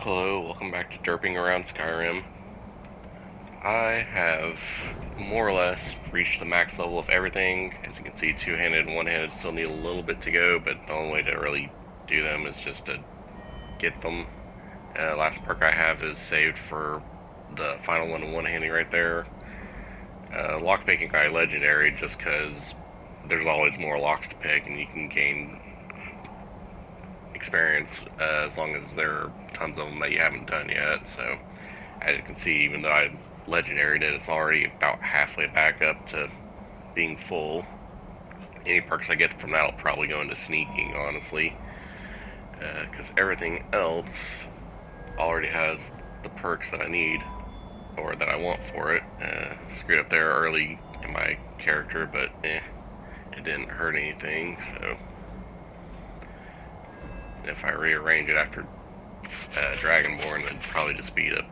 Hello, welcome back to Derping around Skyrim. I have more or less reached the max level of everything. As you can see, two-handed and one-handed still need a little bit to go, but the only way to really do them is just to get them. Last perk I have is saved for the final one in one-handing right there. Lockpicking guy legendary just because there's always more locks to pick and you can gain experience as long as there are tons of them that you haven't done yet. So as you can see, even though I legendaried it, it's already about halfway back up to being full. Any perks I get from that will probably go into sneaking, honestly, because everything else already has the perks that I need or that I want for it. Screwed up there early in my character, but it didn't hurt anything. So if I rearrange it after Dragonborn, it'd probably just be to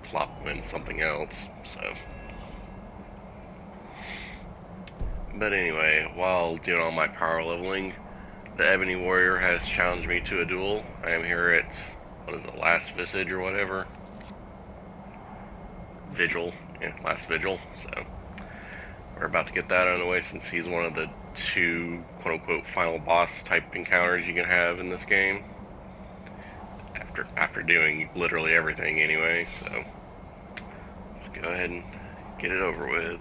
plop them in something else. So, but anyway, while doing all my power leveling, the Ebony Warrior has challenged me to a duel. I am here at, what is it, last Visage or whatever? Vigil, yeah, last Vigil. So we're about to get that out of the way since he's one of the two quote-unquote final boss type encounters you can have in this game. After doing literally everything anyway, so let's go ahead and get it over with.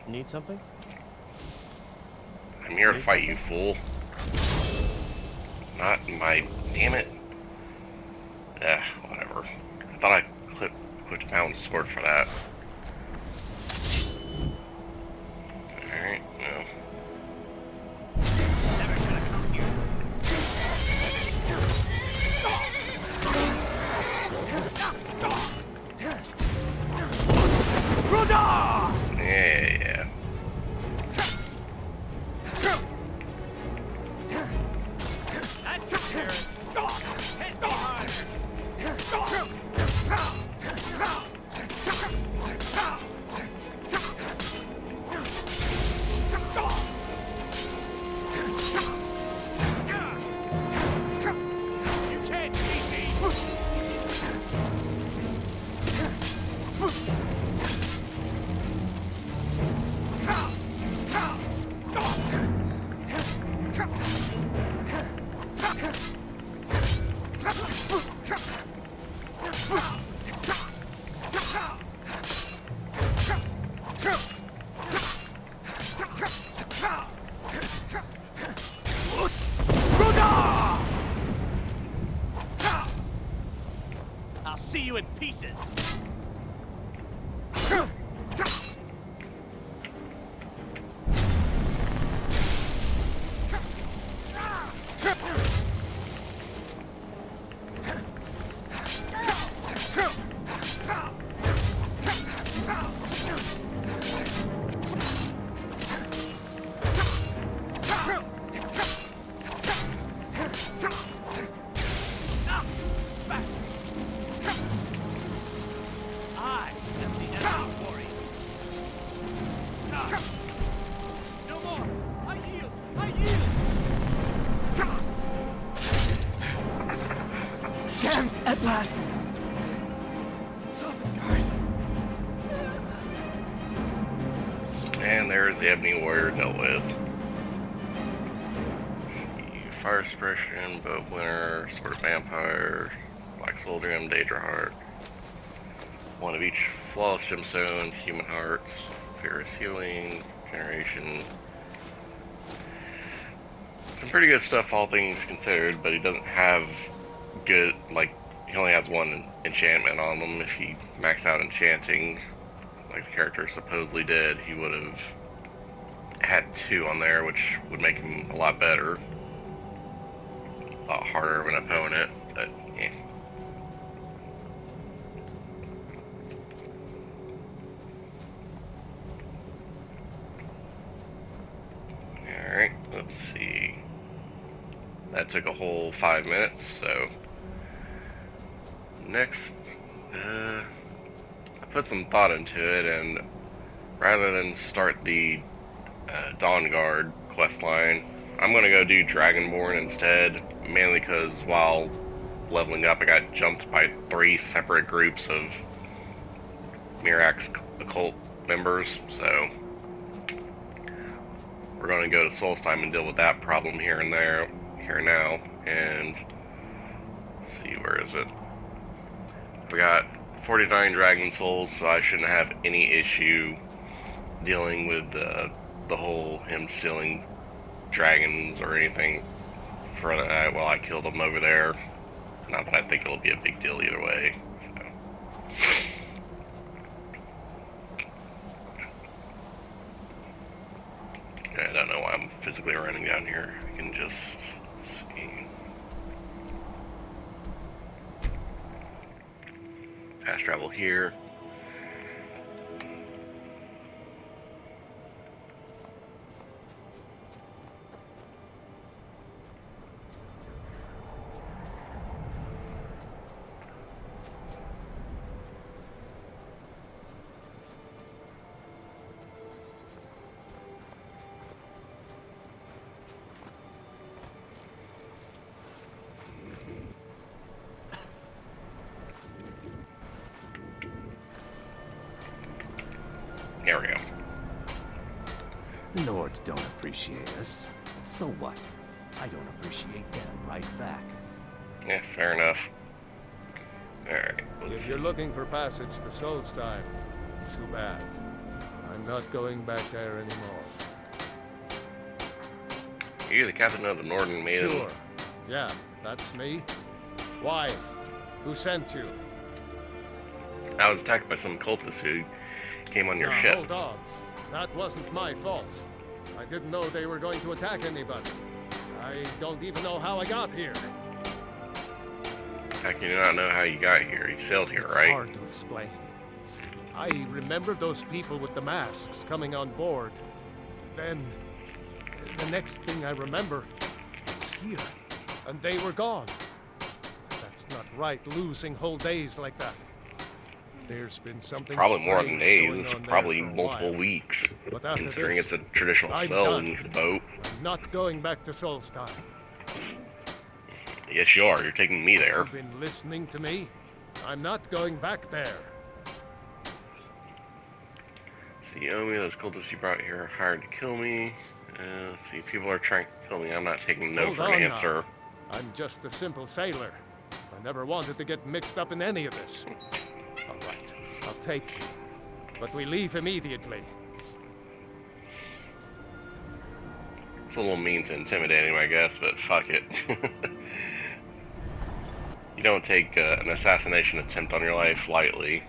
Need something? I'm here to fight you, fool. Not my... damn it. Whatever. I thought I clicked down sword for that. Alright, well. Yeah. I'll see you in pieces. I am the Ebony Warrior. No more. I yield. I yield. Damn, at last. Sovngarde. And there's the Ebony Warrior dealt with. Fire Suppression, Boat Winner, Sword of Vampire, Black Soldier, Daedra Heart. One of each Flawless Gemstone, Human Hearts, Fierce Healing, Generation. Some pretty good stuff, all things considered, but he doesn't have good, like, he only has one enchantment on him. If he maxed out enchanting, like the character supposedly did, he would have had two on there, which would make him a lot better. A lot harder of an opponent, but yeah. Alright, let's see. That took a whole 5 minutes, so next, I put some thought into it, and rather than start the Dawn Guard questline. I'm gonna go do Dragonborn instead, mainly because while leveling up, I got jumped by 3 separate groups of Miraak's occult members, so we're gonna go to Solstheim and deal with that problem here and now, and let's see, where is it? We got 49 Dragon Souls, so I shouldn't have any issue dealing with the whole him stealing dragons or anything for that while I kill them over there. Not that I think it'll be a big deal either way. So. I don't know why I'm physically running down here. I can just see. Fast travel here. There we go. The Lords don't appreciate us. So what? I don't appreciate them right back. Yeah, fair enough. Alright. If you're looking for passage to Solstheim, too bad. I'm not going back there anymore. Are you the captain of the Northern Maiden? Sure. Yeah, that's me. Why? Who sent you? I was attacked by some cultists who came on your Now, ship. hold on. That wasn't my fault. I didn't know they were going to attack anybody. I don't even know how I got here. How can you not know how you got here? You sailed here, It's right? hard to explain. I remember those people with the masks coming on board. Then, the next thing I remember was here, and they were gone. That's not right, losing whole days like that. There's been something Probably more than strange days. going It's on there probably for a multiple while. weeks, But after considering this, it's a traditional I'm sailing done. boat. I'm not going back to Solstheim. Yes, you are. You're taking me there. You've been listening to me. I'm not going back there. See, Omi, those cultists you brought here are hired to kill me. Let's see, people are trying to kill me. I'm not taking no Hold for on an now. answer. I'm just a simple sailor. I never wanted to get mixed up in any of this. All right, I'll take you. But we leave immediately. It's a little mean to intimidate him, I guess, but fuck it. You don't take an assassination attempt on your life lightly.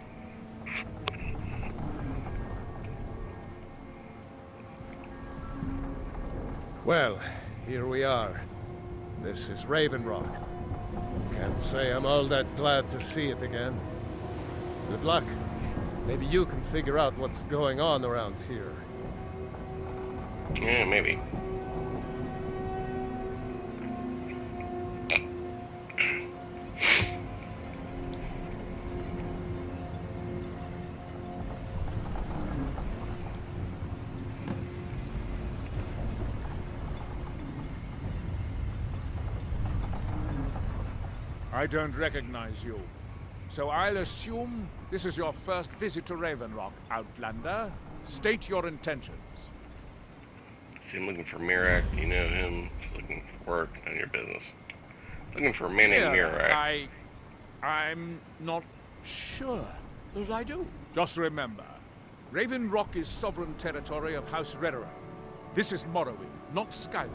Well, here we are. This is Raven Rock. Can't say I'm all that glad to see it again. Good luck. Maybe you can figure out what's going on around here. Yeah, maybe. I don't recognize you. So I'll assume this is your first visit to Raven Rock, Outlander. State your intentions. See, I'm looking for Miraak. You know him. Looking for work. None of your business. Looking for a man named Miraak. I'm not sure that I do. Just remember, Raven Rock is sovereign territory of House Redoran. This is Morrowind, not Skyrim.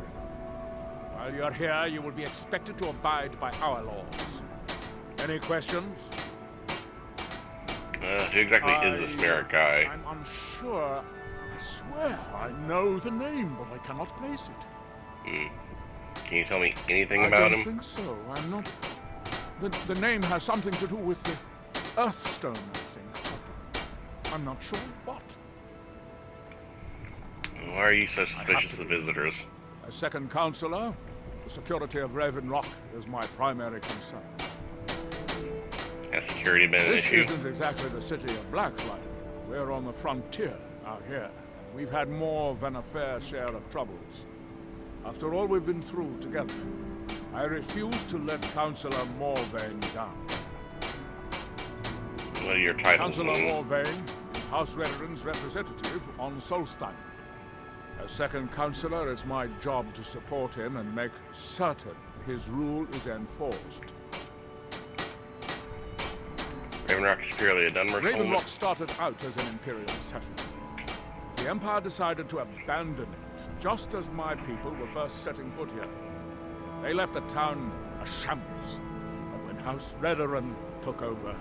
While you're here, you will be expected to abide by our laws. Any questions? Who exactly is this Miraak guy? I'm unsure. I swear I know the name, but I cannot place it. Can you tell me anything I about don't him? think so. I'm not. The name has something to do with the Earthstone, I think. But I'm not sure what. Why are you so suspicious of visitors? As second counselor, the security of Raven Rock is my primary concern. Has security been an This issue? isn't exactly the city of Blacklight. We're on the frontier out here. we've had more than a fair share of troubles. After all we've been through together, I refuse to let Councillor Morvain down. What are your titles? Councillor Morvain is House Redoran's representative on Solstheim. As second councillor, it's my job to support him and make certain his rule is enforced. Miraak is purely a Dunmer settlement. Ravenlock started out as an Imperial settlement. The Empire decided to abandon it, just as my people were first setting foot here. They left the town a shambles, and when House Redoran took over,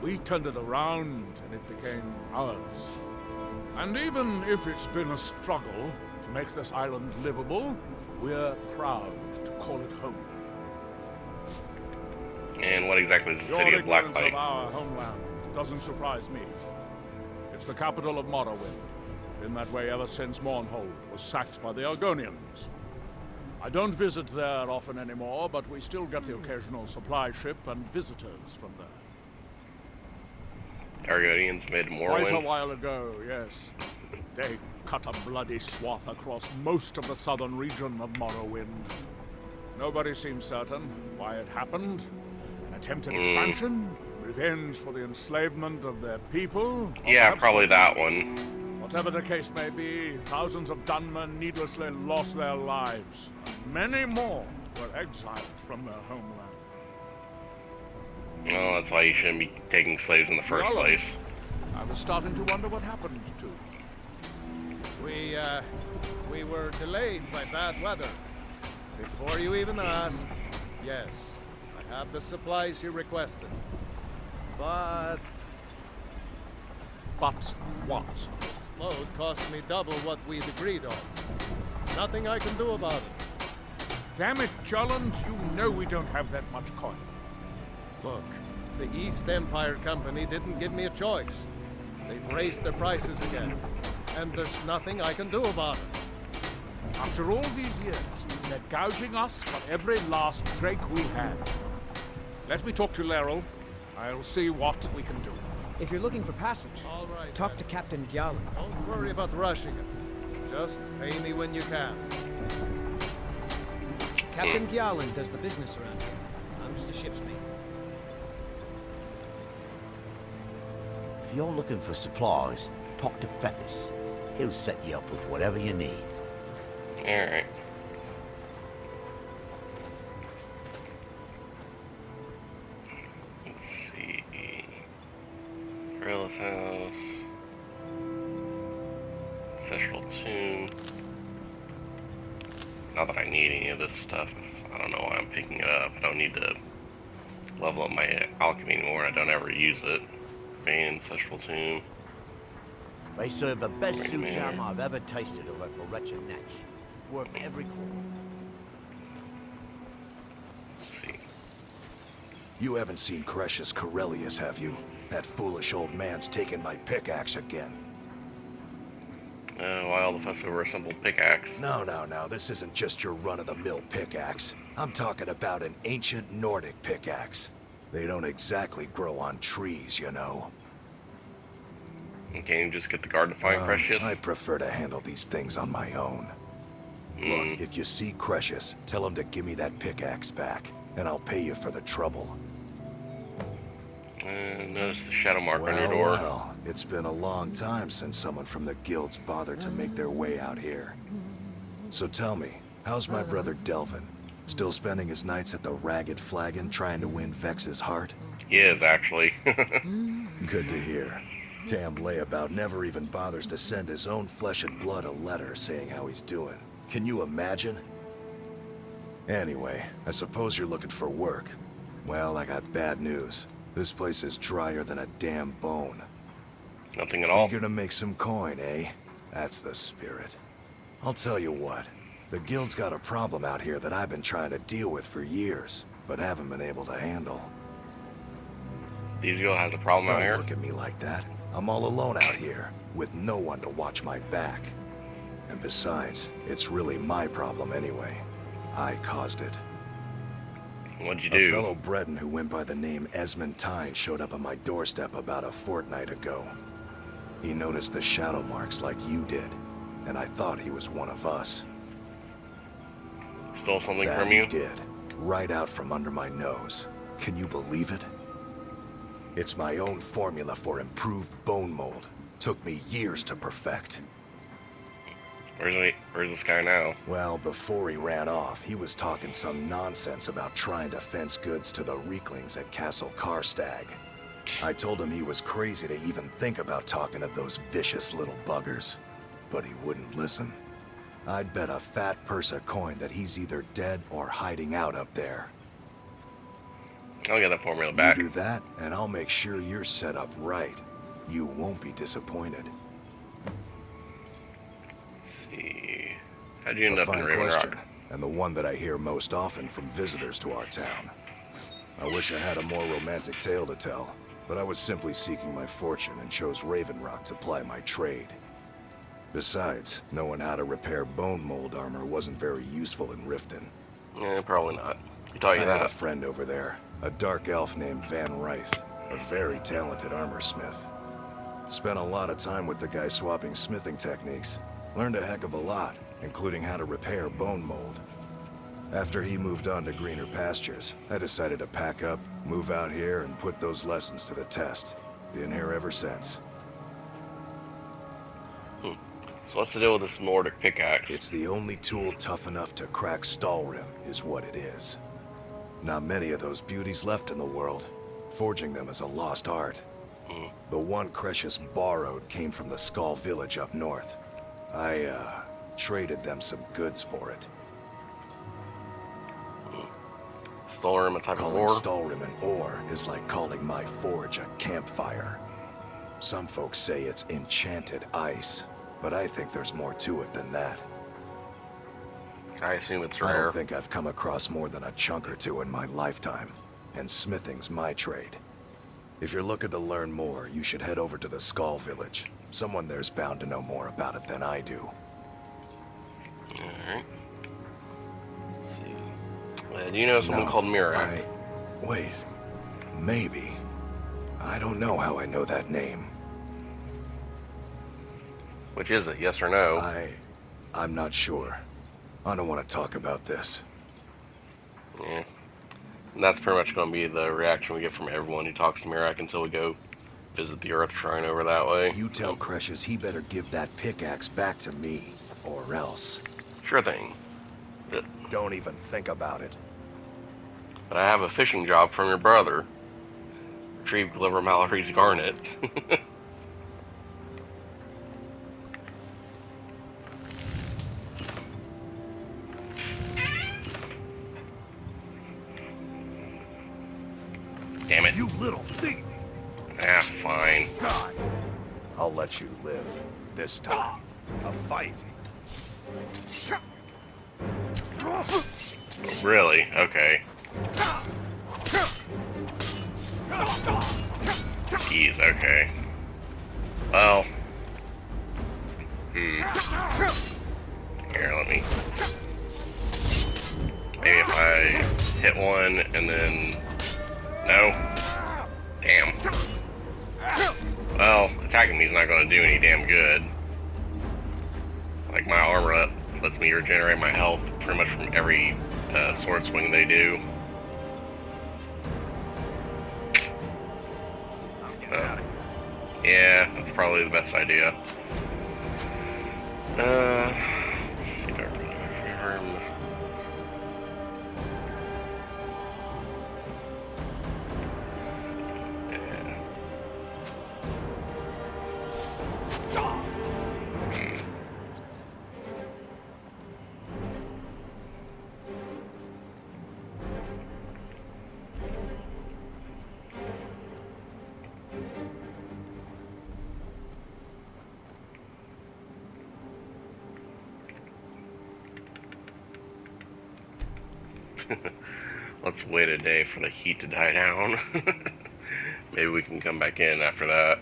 we turned it around and it became ours. And even if it's been a struggle to make this island livable, we're proud to call it home. And what exactly is the Your city of ignorance Blacklight? of our homeland doesn't surprise me. It's the capital of Morrowind. Been that way ever since Mournhold was sacked by the Argonians. I don't visit there often anymore, but we still get the occasional supply ship and visitors from there. Argonians made Quite a Morrowind. while ago, yes. They cut a bloody swath across most of the southern region of Morrowind. Nobody seems certain why it happened. An attempted expansion? Revenge for the enslavement of their people? Or Yeah, perhaps probably that one. Whatever the case may be, thousands of Dunmer needlessly lost their lives. Many more were exiled from their homeland. Well, that's why you shouldn't be taking slaves in the first Well, place. I was starting to wonder what happened to. We were delayed by bad weather. Before you even ask, yes, I have the supplies you requested. But But what? this load cost me double what we'd agreed on. Nothing I can do about it. Damn it, Jolland, you know we don't have that much coin. Look, the East Empire Company didn't give me a choice. They've raised their prices again, and there's nothing I can do about it. After all these years, they're gouging us for every last drake we had. Let me talk to Laeral. I'll see what we can do. If you're looking for passage, All right, talk then. to Captain Gjallan. Don't worry about rushing it. Just pay me when you can. Captain Gjallan does the business around here. I'm just a ship's mate. If you're looking for supplies, talk to Fethis. He'll set you up with whatever you need. Alright. Let's see. Gorilla's house. Ancestral tomb. Not that I need any of this stuff. I don't know why I'm picking it up. I don't need to level up my alchemy anymore. I don't ever use it. Main ancestral tomb. They serve the best Wait a soup minute. jam I've ever tasted over for wretched Netch. Worth every quarter. Let's see. You haven't seen Cretius Corellius, have you? That foolish old man's taken my pickaxe again. Why all the fuss over a simple pickaxe? No, this isn't just your run-of-the-mill pickaxe. I'm talking about an ancient Nordic pickaxe. They don't exactly grow on trees, you know. Can't you just get the guard to find Cretius? I prefer to handle these things on my own. Look, if you see Cretius, tell him to give me that pickaxe back, and I'll pay you for the trouble. Notice the shadow mark on your door. Well, it's been a long time since someone from the guilds bothered to make their way out here. So tell me, how's my brother Delvin? Still spending his nights at the Ragged Flagon trying to win Vex's heart? He is, actually. Good to hear. Tam Layabout never even bothers to send his own flesh and blood a letter saying how he's doing. Can you imagine? Anyway, I suppose you're looking for work. Well, I got bad news. This place is drier than a damn bone. Nothing at all. Eager to make some coin, eh? That's the spirit. I'll tell you what. The guild's got a problem out here that I've been trying to deal with for years, but haven't been able to handle. Thieves Guild has a problem out Don't here. look at me like that. I'm all alone out here, with no one to watch my back. And besides, it's really my problem anyway. I caused it. What'd you A do? fellow Breton who went by the name Esmond Tyne showed up on my doorstep about a fortnight ago. He noticed the shadow marks like you did, and I thought he was one of us. Stole something That from he you? did, right out from under my nose. Can you believe it? It's my own formula for improved bone mold. Took me years to perfect. Where's this guy now? Well, before he ran off, he was talking some nonsense about trying to fence goods to the Reeklings at Castle Karstag. I told him he was crazy to even think about talking to those vicious little buggers, but he wouldn't listen. I'd bet a fat purse of coin that he's either dead or hiding out up there. I'll get that formula back. You do that, and I'll make sure you're set up right. You won't be disappointed. Let's see. How'd you end A up in fine Raven question, Rock? and the one that I hear most often from visitors to our town. I wish I had a more romantic tale to tell, but I was simply seeking my fortune and chose Raven Rock to ply my trade. Besides, knowing how to repair bone mold armor wasn't very useful in Riften. Yeah, probably not. He taught you I had a that. friend over there, a dark elf named Van Ryth, a very talented armor smith. Spent a lot of time with the guy swapping smithing techniques. Learned a heck of a lot, including how to repair bone mold. After he moved on to greener pastures, I decided to pack up, move out here, and put those lessons to the test. Been here ever since. So what's the deal with this Nordic pickaxe? It's the only tool tough enough to crack Stalrim, is what it is. Not many of those beauties left in the world. Forging them is a lost art. The one Cresius borrowed came from the Skull village up north. I, traded them some goods for it. Stalrim, a type of Calling ore? Stalrim an ore is like calling my forge a campfire. Some folks say it's enchanted ice, but I think there's more to it than that. I assume it's I rare. don't think I've come across more than a chunk or two in my lifetime, and smithing's my trade. If you're looking to learn more, you should head over to the Skull village. Someone there's bound to know more about it than I do. Alright. Let's see. Do you know someone called Miraak? Wait. Maybe. I don't know how I know that name. Which is it, yes or no? I'm not sure. I don't want to talk about this. Yeah. And that's pretty much going to be the reaction we get from everyone who talks to Miraak until we go visit the Earth Shrine over that way. You tell Cresius he better give that pickaxe back to me, or else. Sure thing. Don't even think about it. But I have a fishing job from your brother. Retrieve, deliver Mallory's garnet. Damn it. You little thief! Ah, fine. God! I'll let you live. This time. A fight. Really? Okay. Jeez, okay. Well. Here, let me... Maybe if I hit one and then... No? Damn. Well, attacking me is not going to do any damn good. Like, my armor up lets me regenerate my health pretty much from every sword swing they do. Yeah, that's probably the best idea. Let's see if I remember. Let's wait a day for the heat to die down. Maybe we can come back in after that.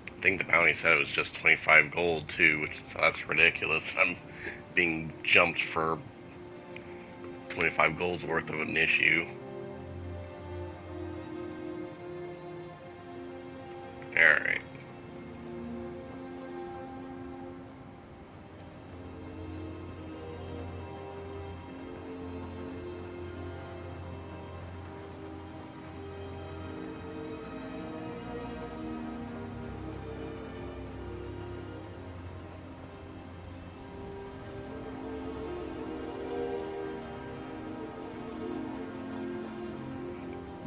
I think the bounty said it was just 25 gold too, which that's ridiculous. I'm being jumped for 25 gold's worth of an issue. Alright.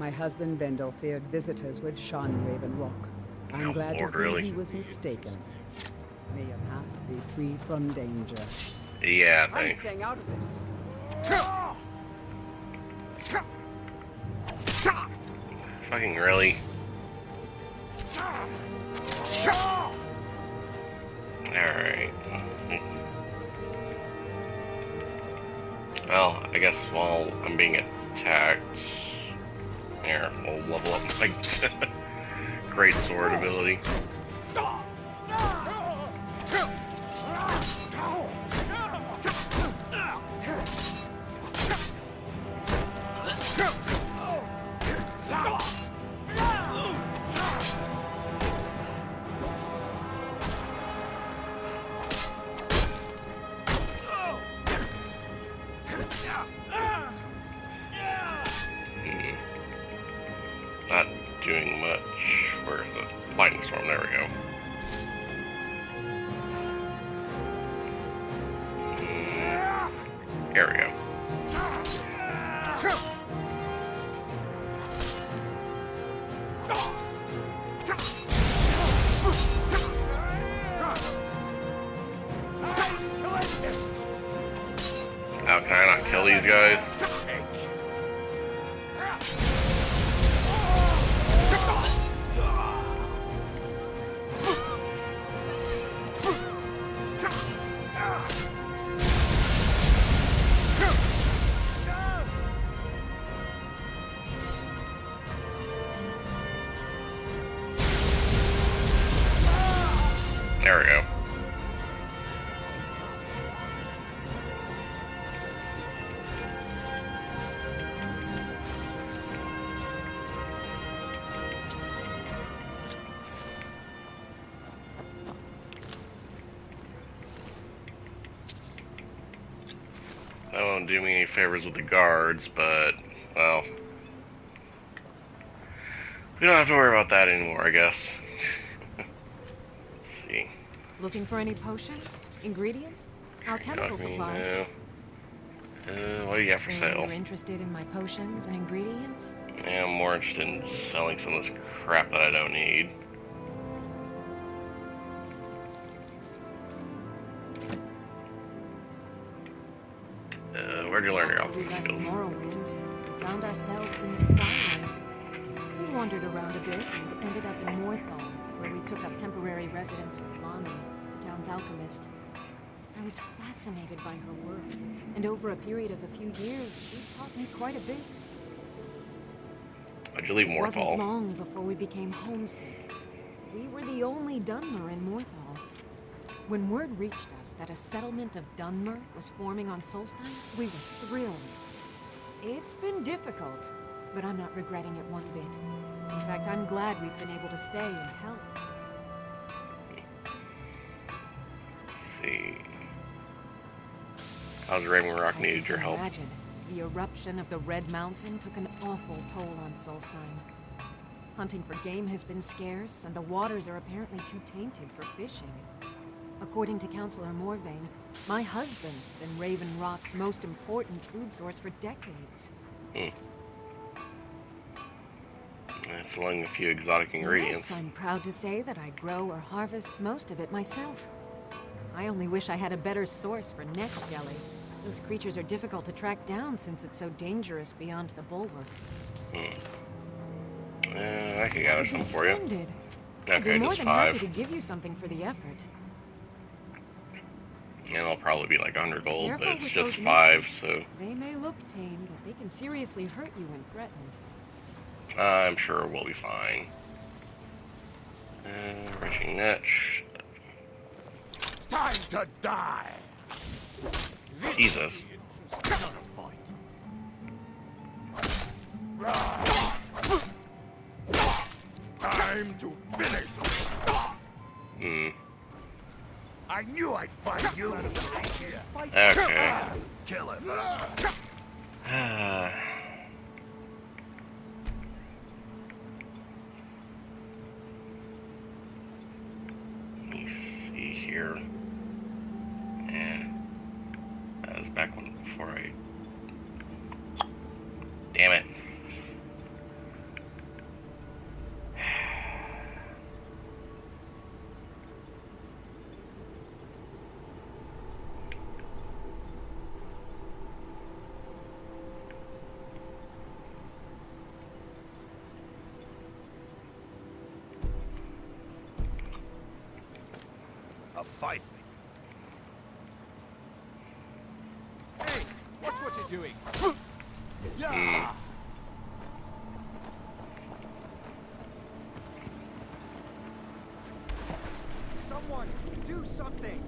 My husband Bendel feared visitors would shun Raven Rock. I'm Oh, glad Lord, to say really? he was mistaken. May your path be free from danger. Yeah, I'm thanks. staying out of this. Fucking really? Alright. Well, I guess while I'm being attacked... Here, we'll level up my great sword ability. Not doing much. Where's the lightning storm? There we go. Here we go. Now, can I not kill these guys? There we go. That won't do me any favors with the guards, but, well, we don't have to worry about that anymore, I guess. Let's see. Looking for any potions? Ingredients? Alchemical supplies? No. What do you got for So sale? you're interested in my potions and ingredients? Yeah, I'm more interested in selling some of this crap that I don't need. Where'd you learn your After we alchemy left skills? Morrowind, we found ourselves in Skyrim. We wandered around a bit and ended up in Morthal, where we took up temporary residence with Lani, the town's alchemist. I was fascinated by her work, and over a period of a few years, she taught me quite a bit. Why'd you leave It wasn't Morthal? long before we became homesick. We were the only Dunmer in Morthal. When word reached us that a settlement of Dunmer was forming on Solstheim, we were thrilled. It's been difficult, but I'm not regretting it one bit. In fact, I'm glad we've been able to stay and help. Let's see. How's Miraak As needed you your can help? imagine, the eruption of the Red Mountain took an awful toll on Solstheim. Hunting for game has been scarce, and the waters are apparently too tainted for fishing. According to Councillor Morvain, my husband's been Raven Rock's most important food source for decades. That's among a few exotic ingredients. Yes, I'm proud to say that I grow or harvest most of it myself. I only wish I had a better source for neck jelly. Those creatures are difficult to track down since it's so dangerous beyond the bulwark. I can gather It'd be some for you. splendid. I'd be Okay, more just than 5. happy to give you something for the effort. And it'll probably be like 100 gold, but Careful it's with just those 5, niches. so They may look tame, but they can seriously hurt you when threatened. I'm sure we'll be fine. Reaching niche. Time to die! Jesus. Time to finish! I knew I'd find you! Okay. Kill him! Let me see here. Yeah. That was back when before I. Damn it. A fight. Hey, watch what you're doing. Yeah. Someone, do something!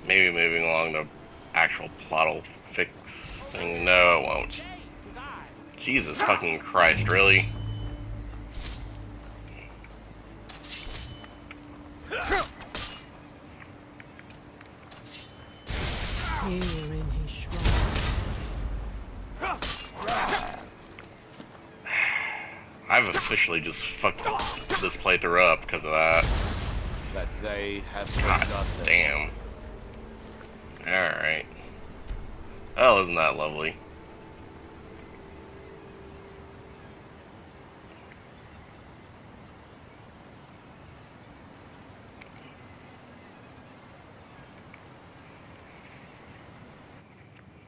Maybe moving along the actual plot will fix things. No, it won't. Jesus fucking Christ, really? Here in his shrine. I've officially just fucked this playthrough up because of that. That they have God forgotten. damn. Alright. Oh, isn't that lovely?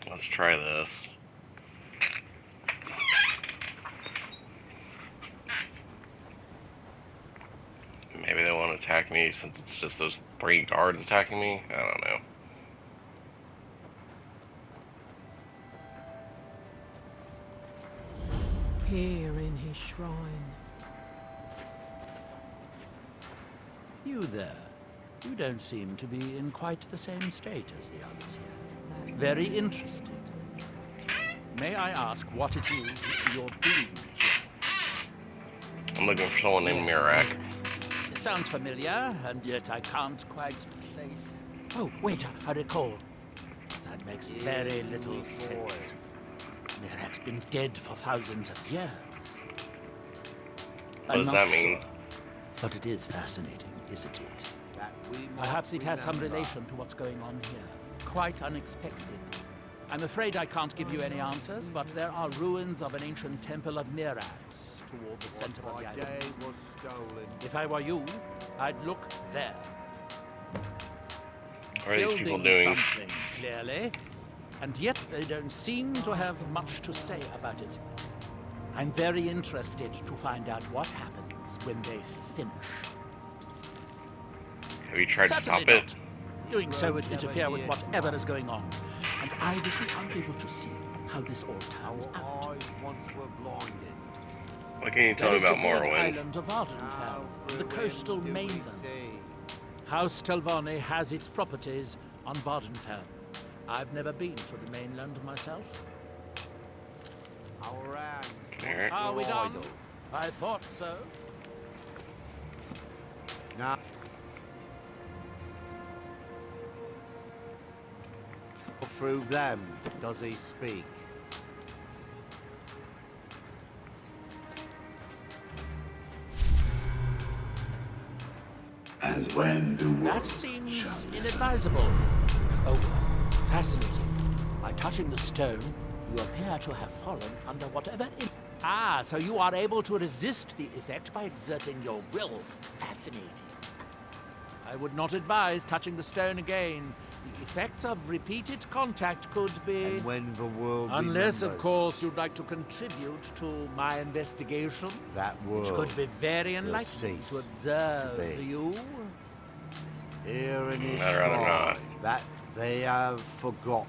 Let's try this. Maybe they won't attack me since it's just those 3 guards attacking me? I don't know. Here in his shrine. You there. You don't seem to be in quite the same state as the others here. Very interesting. May I ask what it is you're doing here? I'm looking for someone named Miraak. It sounds familiar, and yet I can't quite place... Oh, wait, I recall. That makes very little sense. Miraak's been dead for thousands of years. What does that mean? But it is fascinating, isn't it? Perhaps it has some relation to what's going on here. Quite unexpected. I'm afraid I can't give you any answers, but there are ruins of an ancient temple of Miraak's toward the center of the island. If I were you, I'd look there. What are these people Building doing? something, clearly. And yet they don't seem to have much to say about it. I'm very interested to find out what happens when they finish. Have you tried to Certainly stop it? not. Doing so would interfere with whatever is going on. And I would be unable to see how this all turns out. What can you tell There me is about the big Morrowind? island of Vardenfell, the coastal mainland. House Telvanni has its properties on Vardenfell. I've never been to the mainland myself. Alright. Are we done? I thought so. Now, through them does he speak. And when the That world seems shall be inadvisable. Oh, fascinating. By touching the stone, you appear to have fallen under whatever... Ah, so you are able to resist the effect by exerting your will. Fascinating. I would not advise touching the stone again. The effects of repeated contact could be... And when the world Unless, of remembers, course, you'd like to contribute to my investigation. that world Which could be very will enlightening cease to observe to be. you. Here in his I'd rather shrine, not. that they have forgotten.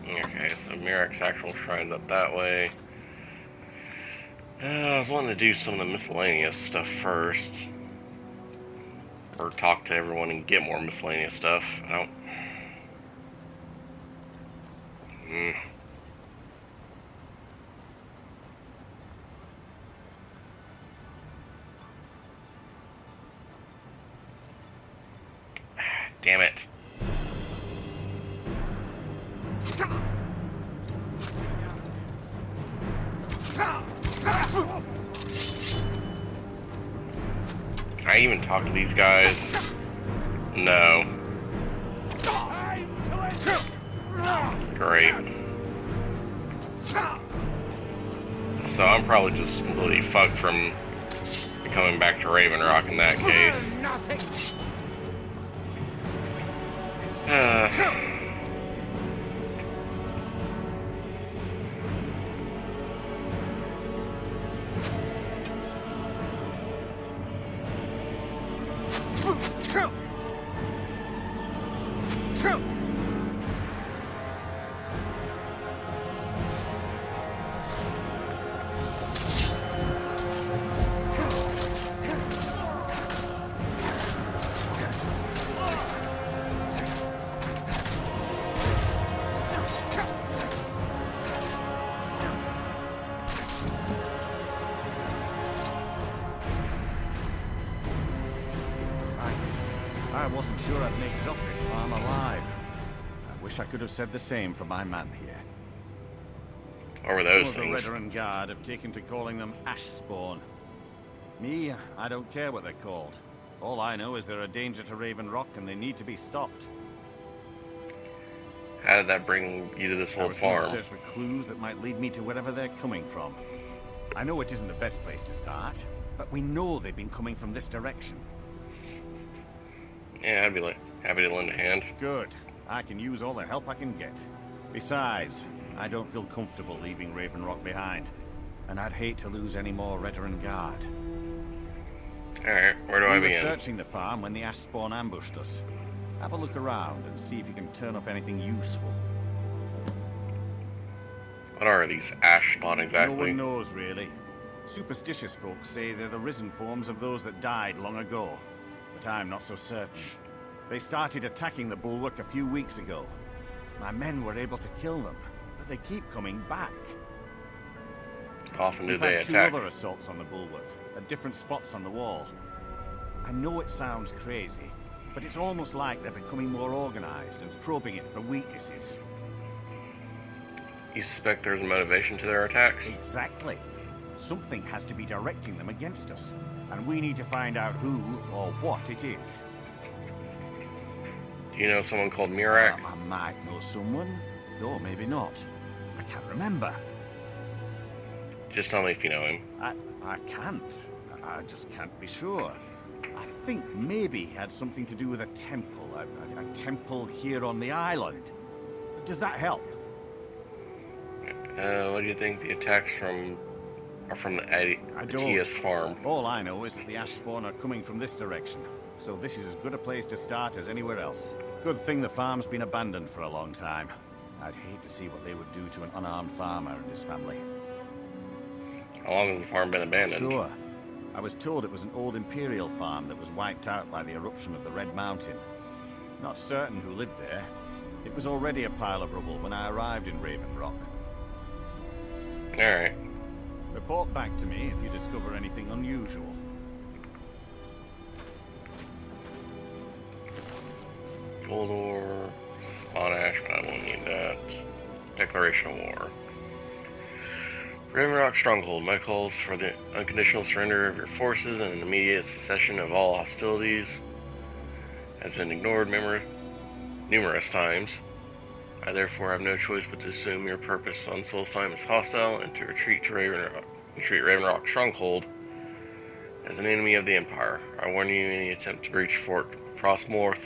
Okay, so Miraak's actual shrine's up that way. I was wanting to do some of the miscellaneous stuff first. Or talk to everyone and get more miscellaneous stuff. I don't... Damn it. Can I even talk to these guys? No. Great. So I'm probably just completely fucked from coming back to Raven Rock in that case. wasn't sure I'd make it off this farm alive. I wish I could have said the same for my man here. What were those Some of the things? Veteran Guard have taken to calling them ash spawn. Me, I don't care what they're called. All I know is they're a danger to Raven Rock and they need to be stopped. How did that bring you to this I old was going to farm? search for clues that might lead me to wherever they're coming from. I know it isn't the best place to start, but we know they've been coming from this direction. Yeah, I'd be happy to lend a hand. Good. I can use all the help I can get. Besides, I don't feel comfortable leaving Raven Rock behind. And I'd hate to lose any more Veteran Guard. Alright, where do I We were begin? searching the farm when the ash spawn ambushed us. Have a look around and see if you can turn up anything useful. What are these ash spawn No exactly? one knows, really. Superstitious folks say they're the risen forms of those that died long ago. But I'm not so certain. They started attacking the bulwark a few weeks ago. My men were able to kill them, but they keep coming back. How often do We've they had two attack? other assaults on the bulwark, at different spots on the wall. I know it sounds crazy, but it's almost like they're becoming more organized and probing it for weaknesses. You suspect there's a motivation to their attacks? Exactly. Something has to be directing them against us, and we need to find out who or what it is. Do you know someone called Miraak? I might know someone, or maybe not. I can't remember. Just tell me if you know him. I can't. I just can't be sure. I think maybe he had something to do with a temple. A temple here on the island. Does that help? What do you think the attacks are from the I don't. TS farm? All I know is that the ash spawn are coming from this direction. So this is as good a place to start as anywhere else. Good thing the farm's been abandoned for a long time. I'd hate to see what they would do to an unarmed farmer and his family. How long has the farm been abandoned? Sure. I was told it was an old Imperial farm that was wiped out by the eruption of the Red Mountain. Not certain who lived there. It was already a pile of rubble when I arrived in Raven Rock. Alright. Report back to me if you discover anything unusual. Gold ore, spawn ash, but I won't need that. Declaration of war. Raven Rock Stronghold. My calls for the unconditional surrender of your forces and an immediate cessation of all hostilities has been ignored numerous times. I therefore have no choice but to assume your purpose on Solstheim is hostile and to retreat to Raven Rock Stronghold as an enemy of the Empire. I warn you, any attempt to breach Fort Frostmoth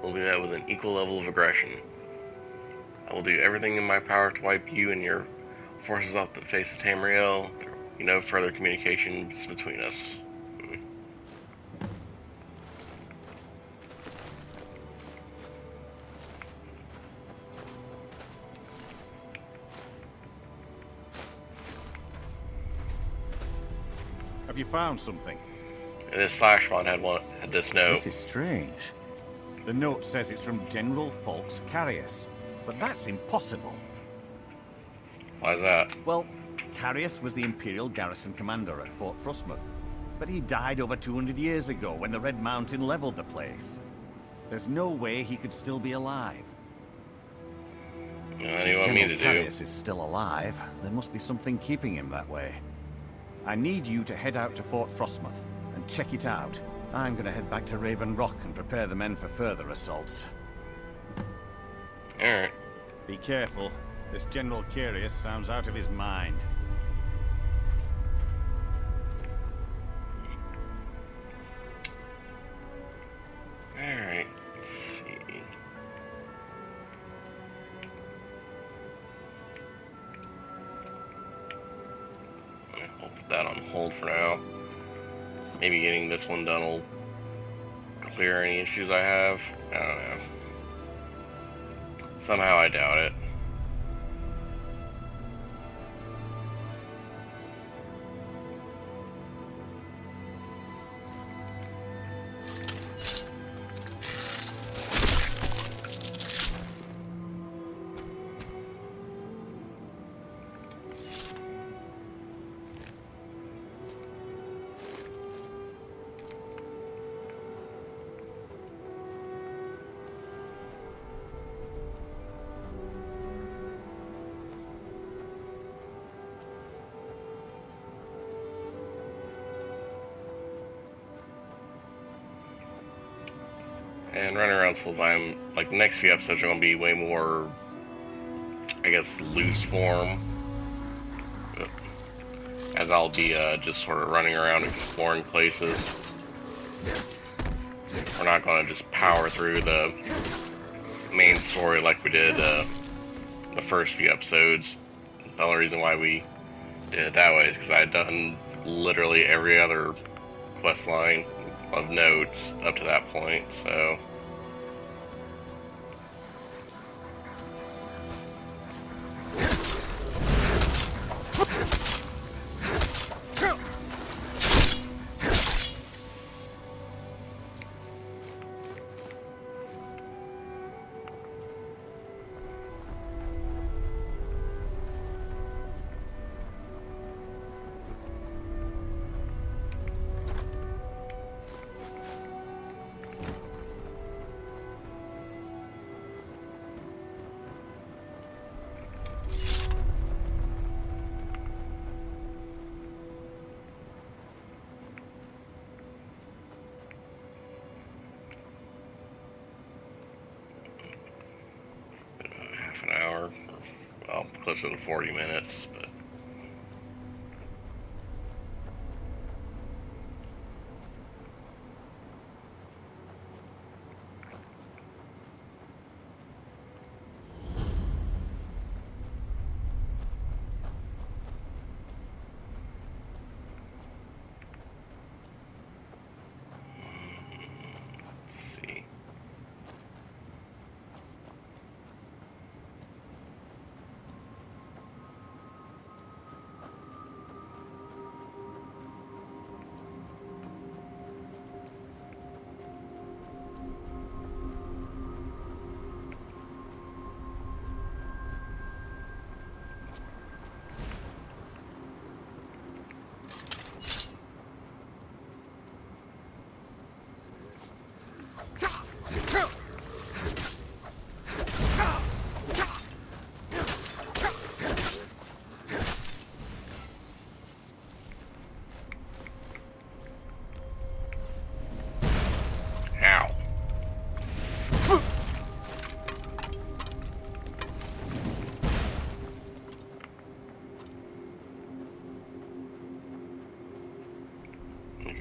will be met with an equal level of aggression. I will do everything in my power to wipe you and your forces off the face of Tamriel. There will be no further communications between us. Have you found something? And this slash mod had this note. This is strange. The note says it's from General Folks Carius, but that's impossible. Why is that? Well, Carius was the Imperial garrison commander at Fort Frostmoth, but he died over 200 years ago when the Red Mountain leveled the place. There's no way he could still be alive. What do you want me to do? Carius is still alive. There must be something keeping him that way. I need you to head out to Fort Frostmoth and check it out. I'm gonna head back to Raven Rock and prepare the men for further assaults. Alright. Be careful. This General Carius sounds out of his mind. Alright. Let's see. I'll put that on hold for now. Maybe getting this one done will clear any issues I have. I don't know. Somehow I doubt it. And running around Solstheim, like the next few episodes are going to be way more, I guess, loose form. As I'll be just sort of running around exploring places. We're not going to just power through the main story like we did the first few episodes. The only reason why we did it that way is because I had done literally every other quest line of notes up to that point, so... an hour, well, closer to 40 minutes, but...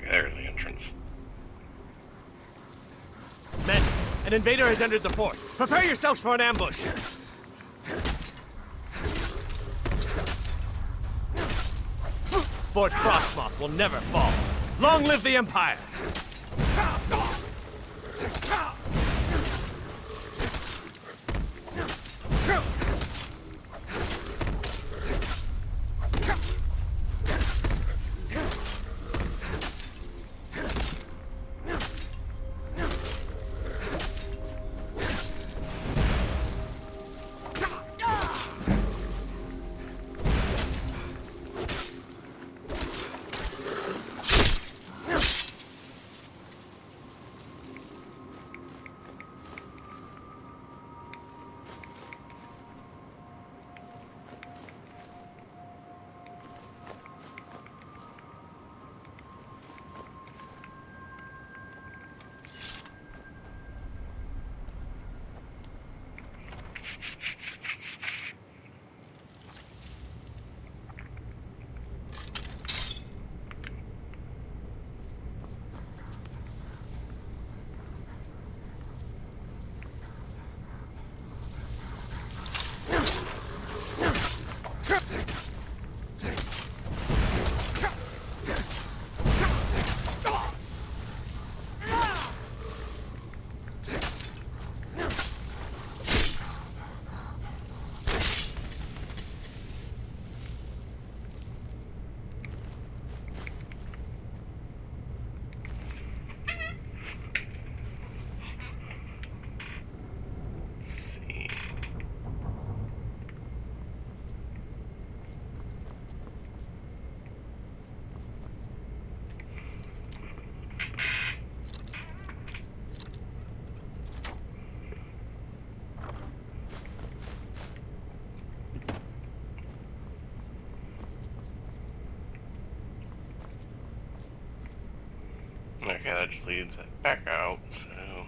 There's the entrance. Men, an invader has entered the fort. Prepare yourselves for an ambush. Fort Frostmoth will never fall. Long live the Empire! Okay, that just leads back out, so...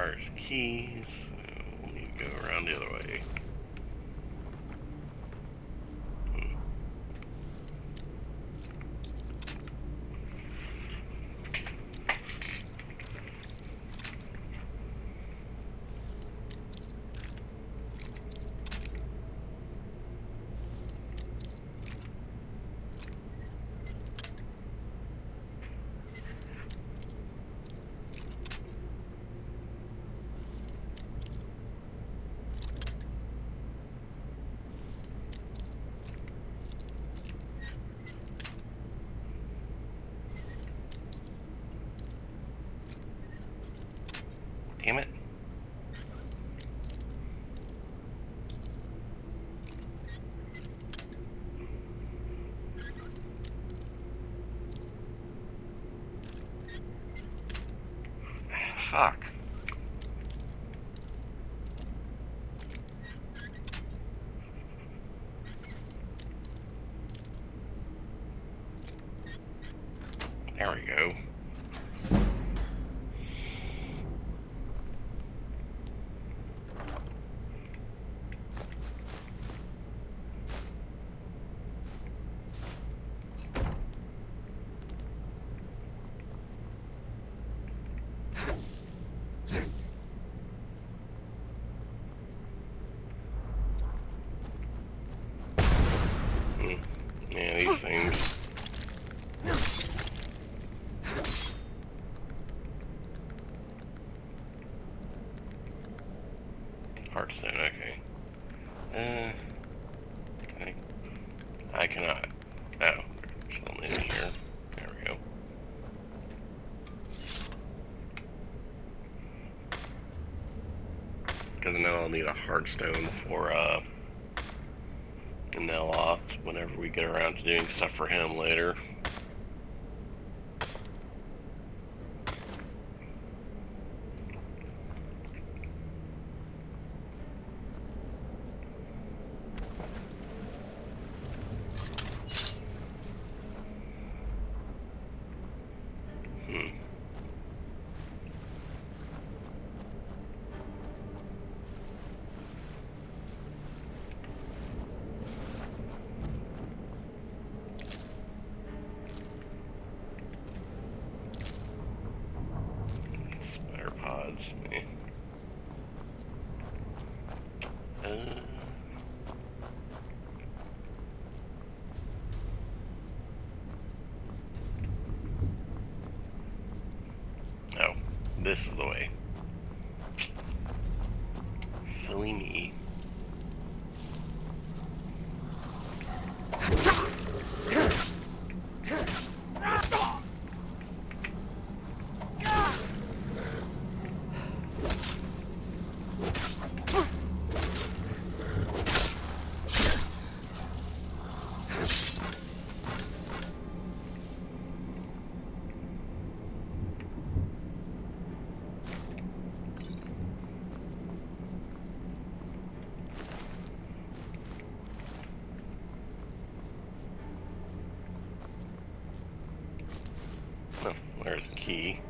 Requires keys, so we'll need to go around the other way. Damn it. Fuck. There we go. Yeah, these things. Heartstone, okay. I cannot. Oh, there's something in here. There we go. Because now I'll need a heartstone for Neloth whenever we get around to doing stuff for him later. Spider pods. Oh, this is the way. Silly me. Oh, there's the key.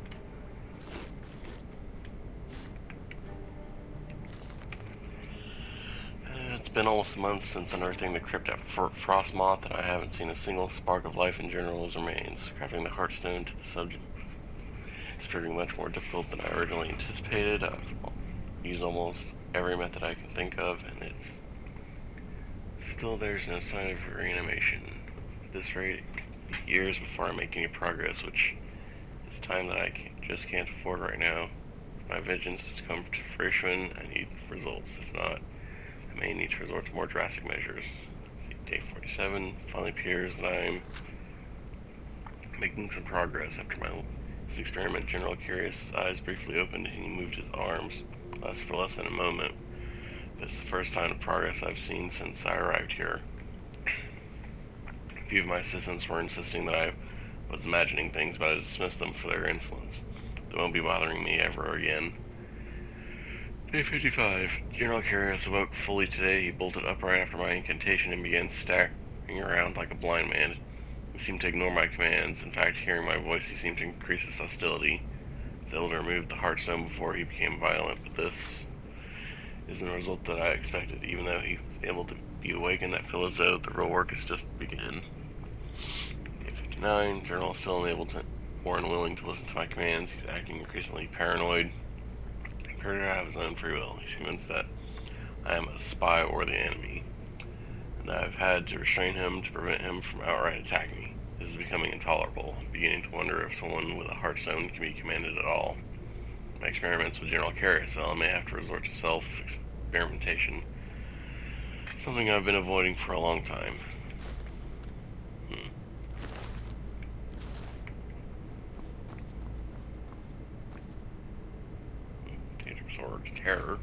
It's been almost a month since unearthing the crypt at Fort Frostmoth, and I haven't seen a single spark of life in General's remains. Crafting the Heartstone to the subject is proving much more difficult than I originally anticipated. I've used almost every method I can think of, and it's still there's no sign of reanimation. At this rate, it could be years before I make any progress, which is time that I just can't afford right now. If my vengeance has come to fruition, I need results. If not, I may need to resort to more drastic measures. Day 47 finally appears that I'm making some progress. After my last experiment, General Curious' eyes briefly opened and he moved his arms. Lasted for less than a moment. But it's the first sign of progress I've seen since I arrived here. A few of my assistants were insisting that I was imagining things, but I dismissed them for their insolence. They won't be bothering me ever again. Day 55. General Curious awoke fully today. He bolted upright after my incantation and began staggering around like a blind man. He seemed to ignore my commands. In fact, hearing my voice, he seemed to increase his hostility. was able to remove the heartstone before he became violent, but this isn't the result that I expected. Even though he was able to be awakened, I feel as though the real work has just begun. 59, Journal is still unable to or unwilling to listen to my commands. He's acting increasingly paranoid. He appears to have his own free will. He's convinced that I am a spy or the enemy, and I've had to restrain him to prevent him from outright attacking me. This is becoming intolerable. I'm beginning to wonder if someone with a heartstone can be commanded at all. My experiments with General Carousel may have to resort to self-experimentation, something I've been avoiding for a long time. Sword Terror.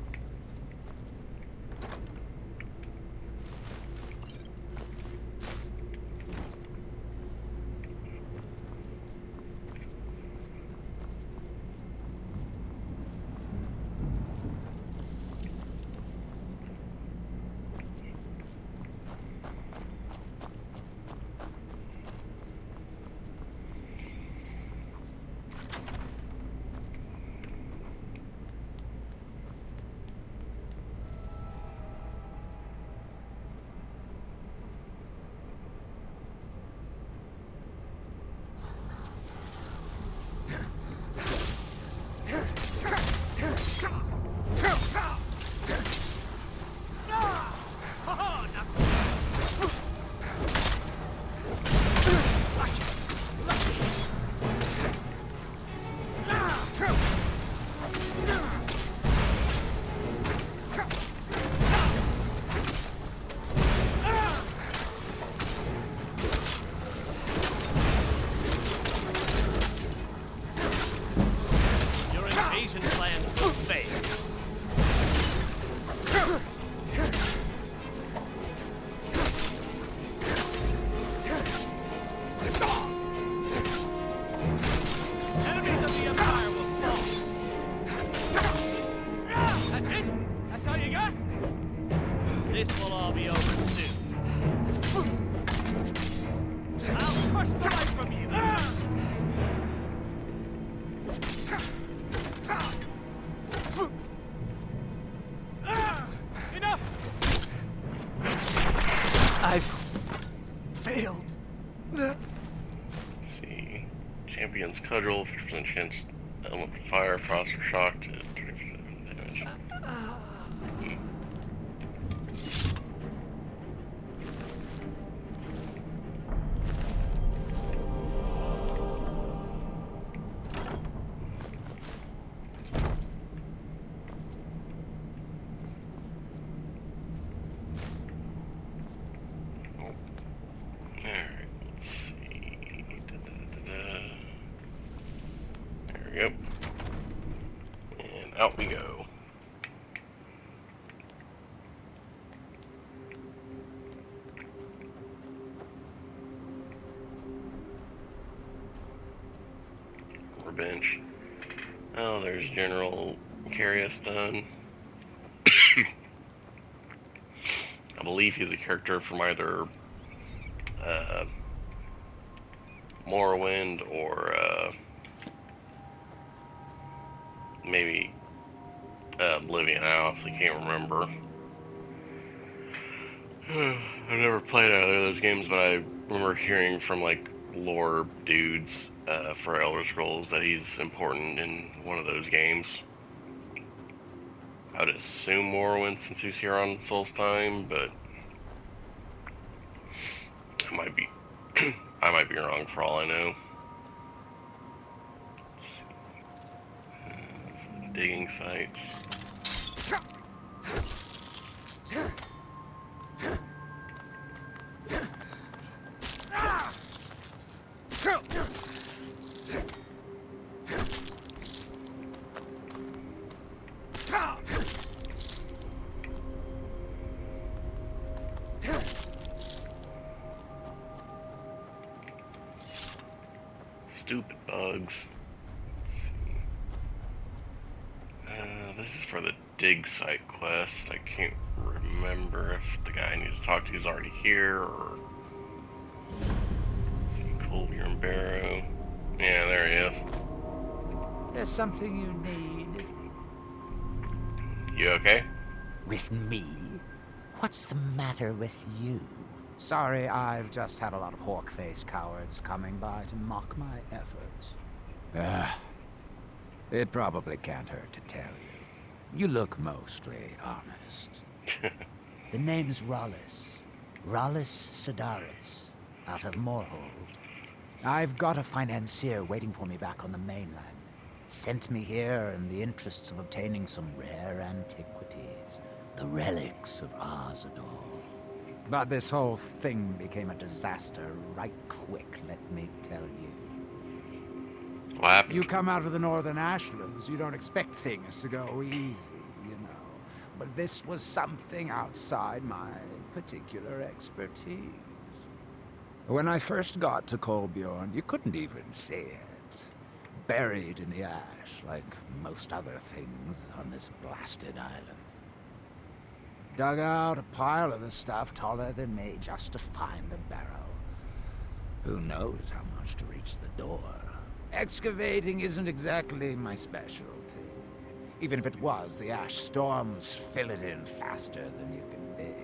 Cudgel, 50% chance element fire, frost, or shock to 30% damage. Yep. And out we go. More bench. Oh, there's General Carius done. I believe he's a character from either Morrowind or maybe Oblivion. I honestly can't remember. I've never played either of those games, but I remember hearing from like lore dudes for Elder Scrolls that he's important in one of those games. I would assume Morrowind since he's here on Solstheim, but I might be I might be wrong for all I know. Digging sites. Stupid bugs. This is for the dig site quest. I can't remember if the guy I need to talk to is already here or... Colby and Barrow. Yeah, there he is. There's something you need. You okay? With me? What's the matter with you? Sorry, I've just had a lot of hawk-faced cowards coming by to mock my efforts. It probably can't hurt to tell you. You look mostly honest. The name's Rollis. Rollis Sedaris, out of Moorhold. I've got a financier waiting for me back on the mainland. Sent me here in the interests of obtaining some rare antiquities. The relics of Arzador. But this whole thing became a disaster right quick, let me tell you. What happened? You come out of the northern ashlands, you don't expect things to go easy, you know. But this was something outside my particular expertise. When I first got to Kolbjorn, you couldn't even see it. Buried in the ash, like most other things on this blasted island. Dug out a pile of the stuff taller than me just to find the barrow. Who knows how much to reach the door? Excavating isn't exactly my specialty. Even if it was, the ash storms fill it in faster than you can dig.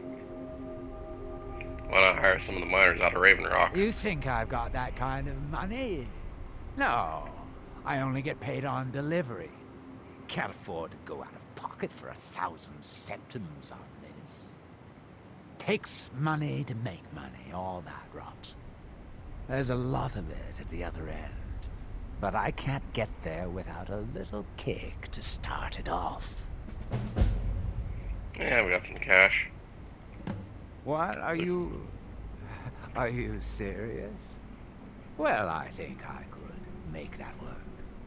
Why not hire some of the miners out of Raven Rock? You think I've got that kind of money? No, I only get paid on delivery. Can't afford to go out of pocket for 1,000 centimes on this. Takes money to make money, all that rot. There's a lot of it at the other end. But I can't get there without a little kick to start it off. Yeah, we got some cash. What? Are you serious? Well, I think I could make that work.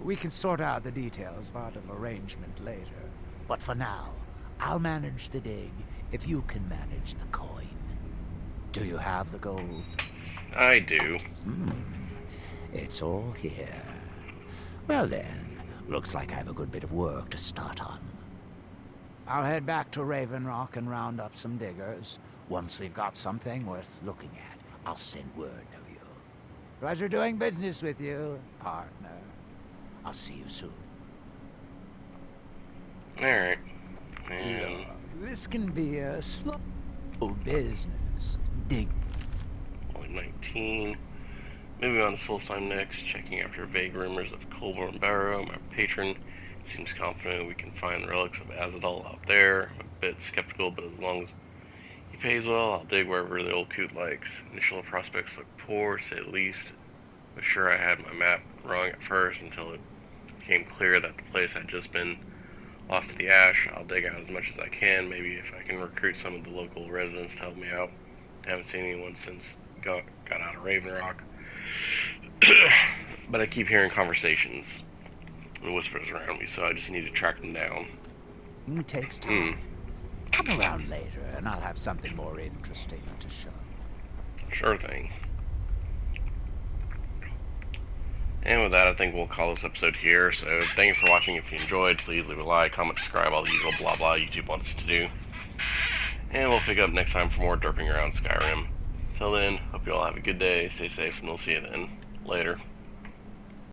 We can sort out the details of our little arrangement later. But for now, I'll manage the dig if you can manage the coin. Do you have the gold? I do. It's all here. Well then, looks like I have a good bit of work to start on. I'll head back to Raven Rock and round up some diggers. Once we've got something worth looking at, I'll send word to you. Pleasure doing business with you, partner. I'll see you soon. Alright. And this can be a slow business. Dig. only 19. Moving on to Solstheim next, checking after vague rumors of Colborne Barrow. My patron seems confident we can find relics of Azadal out there. I'm a bit skeptical, but as long as he pays well, I'll dig wherever the old coot likes. Initial prospects look poor, to say the least. Was sure I had my map wrong at first until it became clear that the place had just been lost to the ash. I'll dig out as much as I can, maybe if I can recruit some of the local residents to help me out. I haven't seen anyone since got out of Raven Rock. But I keep hearing conversations and whispers around me, so I just need to track them down. It takes time. Come around later, and I'll have something more interesting to show you. Sure thing. And with that, I think we'll call this episode here. So thank you for watching. If you enjoyed, please leave a like, comment, subscribe, all the usual blah blah YouTube wants us to do. And we'll pick up next time for more derping around Skyrim. Till then, hope you all have a good day, stay safe, and we'll see you then. Later.